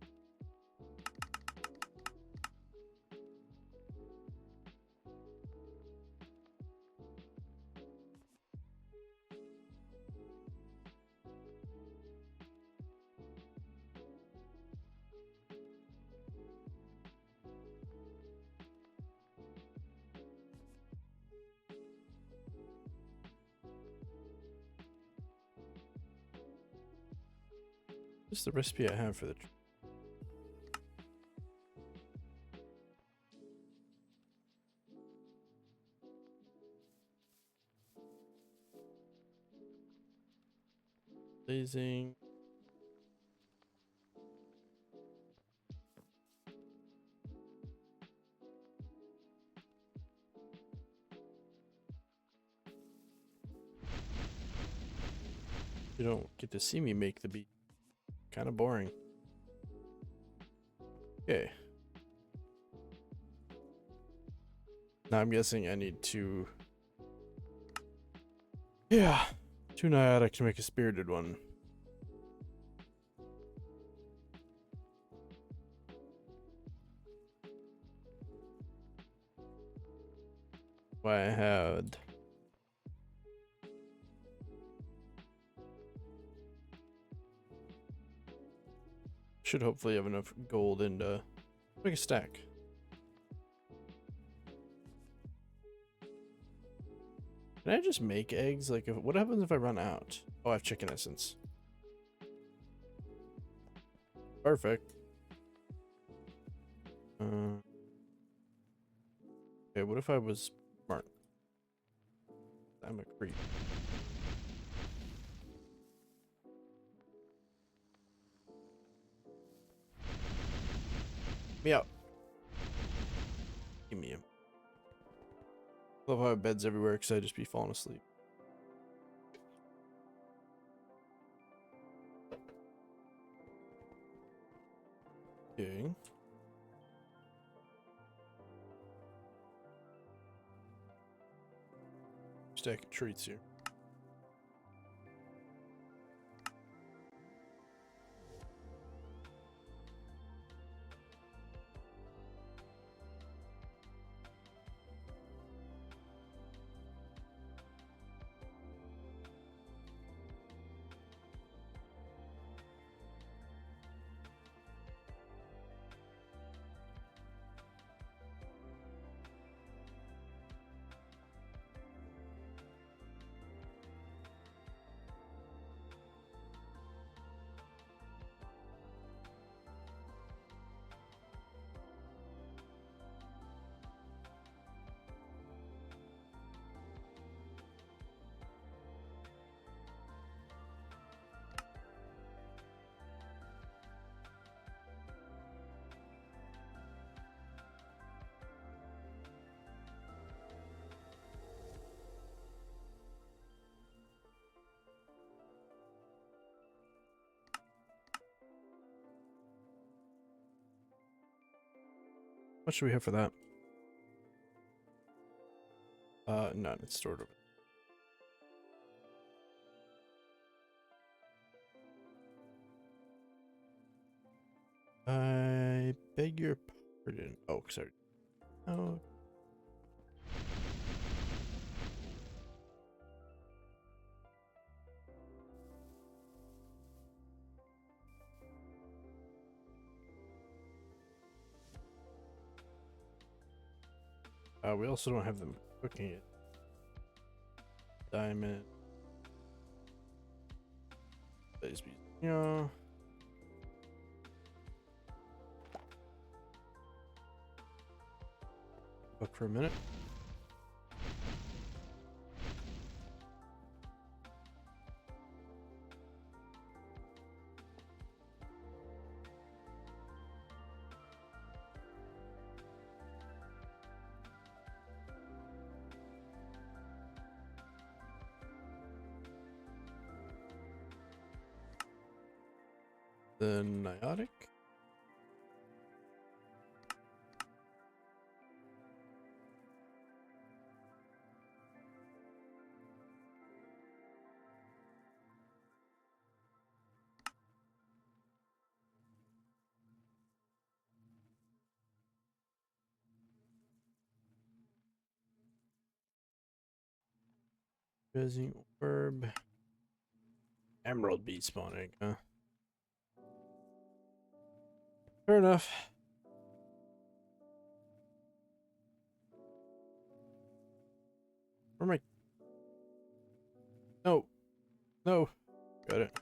This is the recipe I have for the blazing. You don't get to see me make the beat. Kind of boring. Okay. Now I'm guessing I need to... Yeah. 2 Niotic to make a spirited one. Why I had... Should hopefully have enough gold and make a stack. Can I just make eggs? Like, what happens if I run out? Oh, I have chicken essence. Perfect. Okay, what if I was smart? I'm a creep. Me out. Give me him. Love how I have beds everywhere because I'd just be falling asleep. Okay. Stack of treats here. What should we have for that? None. It's stored over. I beg your pardon. Oh, sorry. Oh. We also don't have them cooking it. Diamond. Blaze bees. Yeah. Look for a minute. The Niotic. Busy orb. Emerald bead spawning, huh? Fair enough. Where am I? No. No. Got it.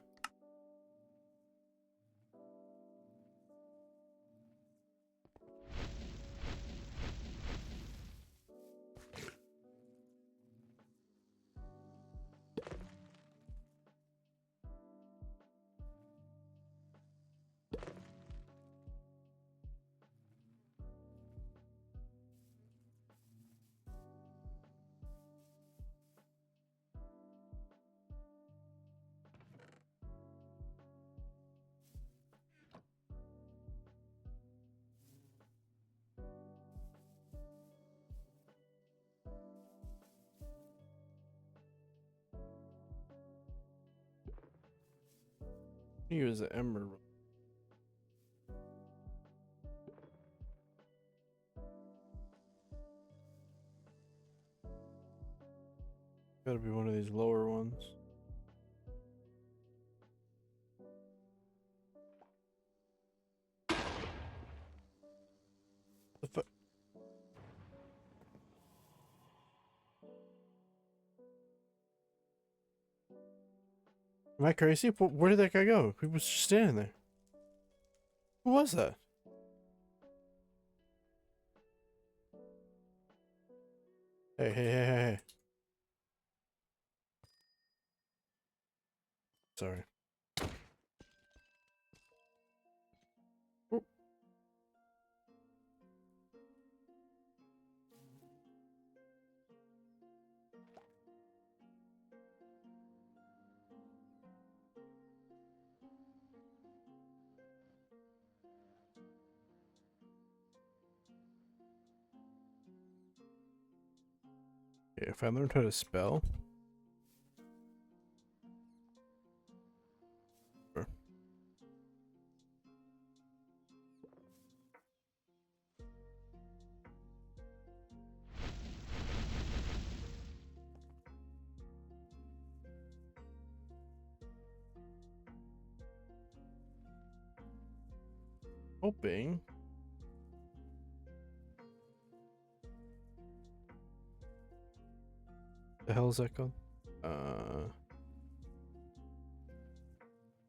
Use the emerald. Gotta be one of these lower ones. The fuck? Am I crazy? Where did that guy go? He was just standing there. Who was that? Hey, hey, hey, hey, hey. Sorry. Oop. Okay, if I learned how to spell. Sure. Hoping. The hell is that called?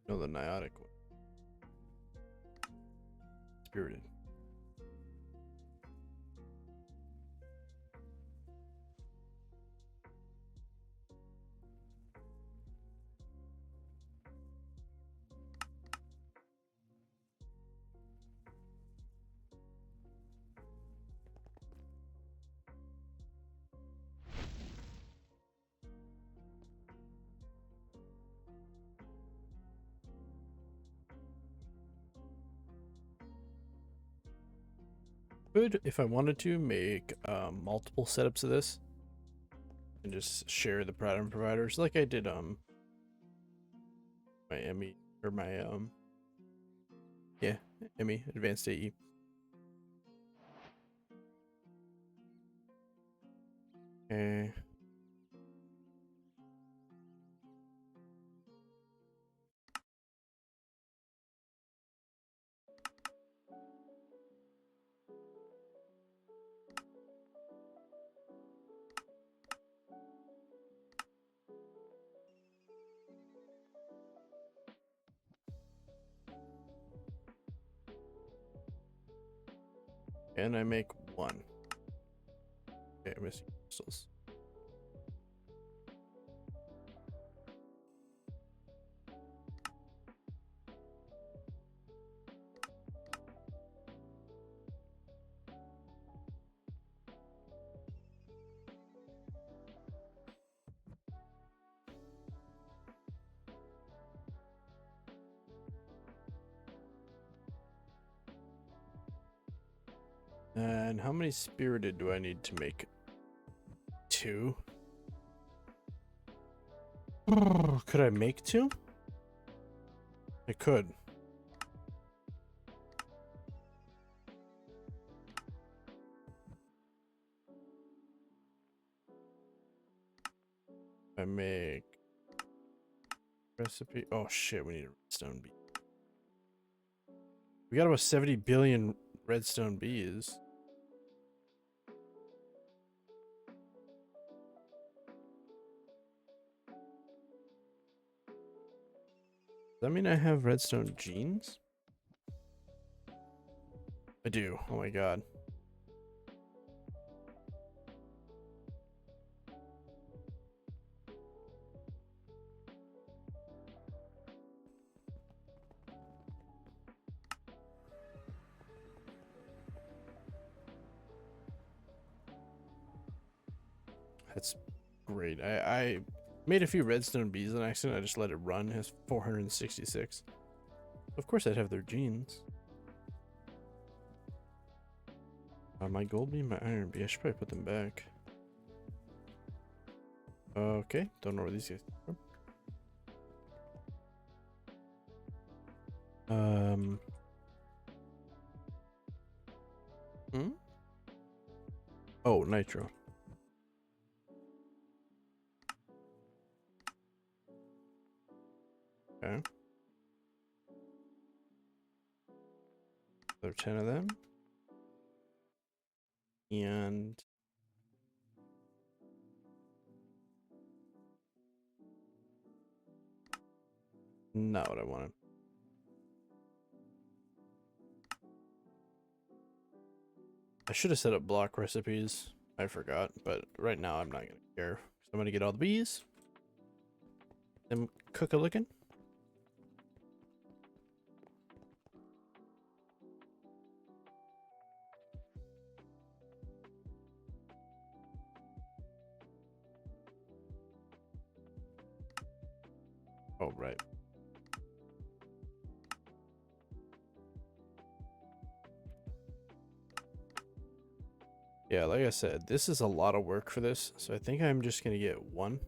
No, the Niotic one. Spirited. Could, if I wanted to, make multiple setups of this and just share the pattern providers like I did my ME or my yeah, ME advanced AE. Okay. And I make one. I'm missing crystals. And how many spirited do I need to make? 2? Could I make 2? I could. I make recipe. Oh shit, we need a redstone bee. We got about 70 billion redstone bees. Does that mean I have redstone genes? I do. Oh my god. That's great. I made a few redstone bees on accident. I just let it run. It has 466. Of course I'd have their genes. My gold bee, my iron bee. I should probably put them back. Okay, don't know where these guys come from. Oh, nitro. Okay. There are 10 of them. And not what I wanted. I should have set up block recipes. I forgot, but right now I'm not gonna care. So I'm gonna get all the bees. Them cook-a-looking. Oh, right. Yeah, like I said, this is a lot of work for this, so I think I'm just gonna get 1.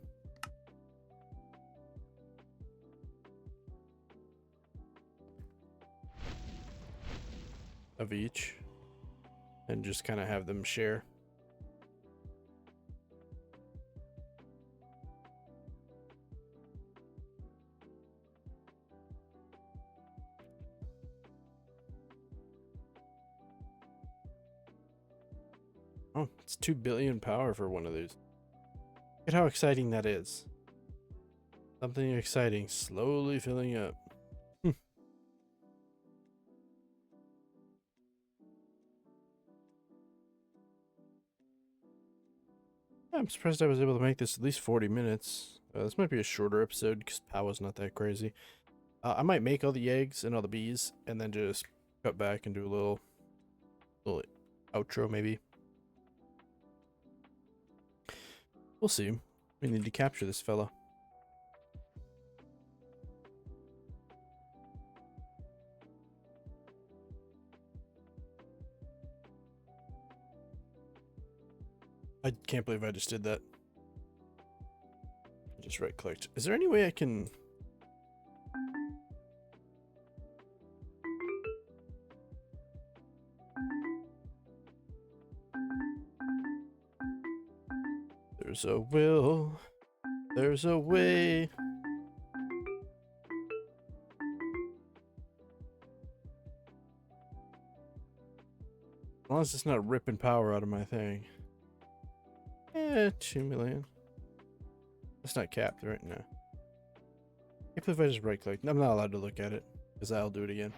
Of each. And just kind of have them share. Oh, it's 2 billion power for one of these. Look at how exciting that is. Something exciting slowly filling up. I'm surprised I was able to make this at least 40 minutes. This might be a shorter episode because Powah's not that crazy. I might make all the eggs and all the bees and then just cut back and do a little outro maybe. We'll see. We need to capture this fella. I can't believe I just did that. I just right clicked. Is there any way I can... There's a will. There's a way. As long as it's not ripping power out of my thing. 2 million. That's not capped right now. If I just right click, I'm not allowed to look at it because I'll do it again.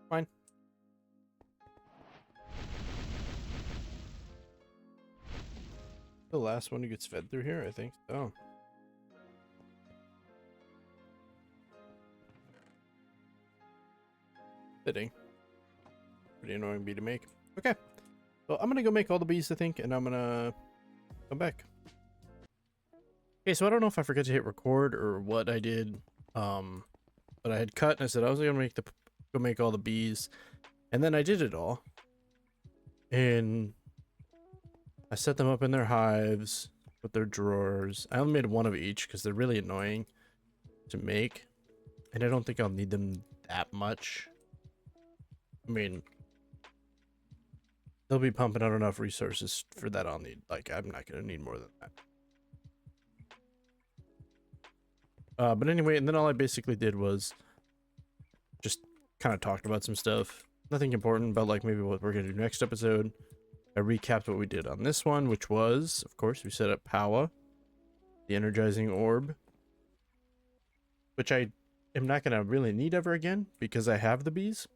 Fine. The last one who gets fed through here, I think. Oh. Fitting. Pretty annoying bee to make. Okay. Well, I'm gonna go make all the bees, I think, and I'm gonna come back. Okay, so I don't know if I forgot to hit record or what I did. But I had cut and I said I was gonna go make all the bees, and then I did it all. And I set them up in their hives with their drawers. I only made one of each because they're really annoying to make, and I don't think I'll need them that much. I mean, they'll be pumping out enough resources for that I'll need. Like, I'm not gonna need more than that. But anyway, and then all I basically did was just kind of talked about some stuff. Nothing important, but like maybe what we're gonna do next episode. I recapped what we did on this one, which was, of course, we set up Powah, the energizing orb, which I am not gonna really need ever again because I have the bees.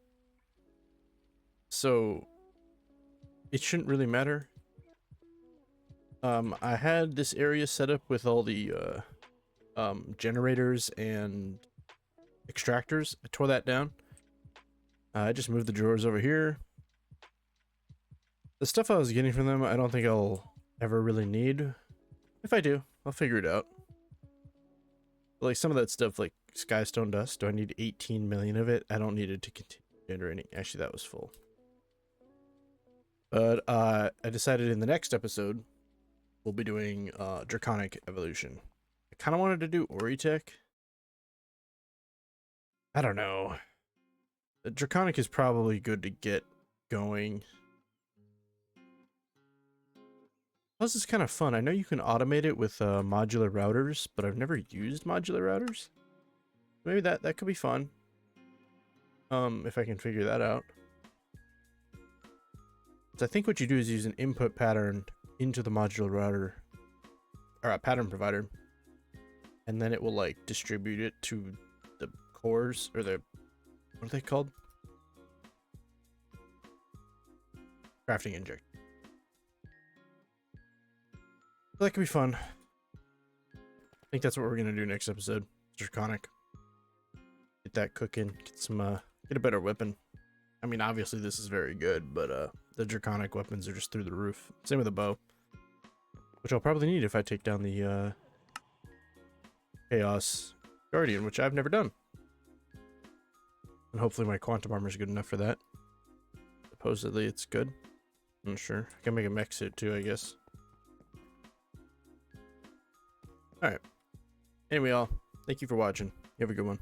So it shouldn't really matter. I had this area set up with all the generators and extractors. I tore that down. I just moved the drawers over here. The stuff I was getting from them, I don't think I'll ever really need. If I do, I'll figure it out. But like some of that stuff, like Skystone dust, do I need 18 million of it? I don't need it to continue generating. Actually, that was full. But I decided in the next episode, we'll be doing Draconic Evolution. I kind of wanted to do Oritech. I don't know. The Draconic is probably good to get going. Plus, it's kind of fun. I know you can automate it with modular routers, but I've never used modular routers. Maybe that could be fun. If I can figure that out. So I think what you do is use an input pattern into the modular router, or a pattern provider, and then it will like distribute it to the cores, or the, what are they called? Crafting inject. So that could be fun. I think that's what we're gonna do next episode. Draconic. Get that cooking. Get some get a better weapon. I mean, obviously this is very good, but the Draconic weapons are just through the roof. Same with the bow, which I'll probably need if I take down the Chaos Guardian, which I've never done. And hopefully my quantum armor is good enough for that. Supposedly it's good. I'm not sure. I can make a mech suit too, I guess. Alright. Anyway, y'all, thank you for watching. You have a good one.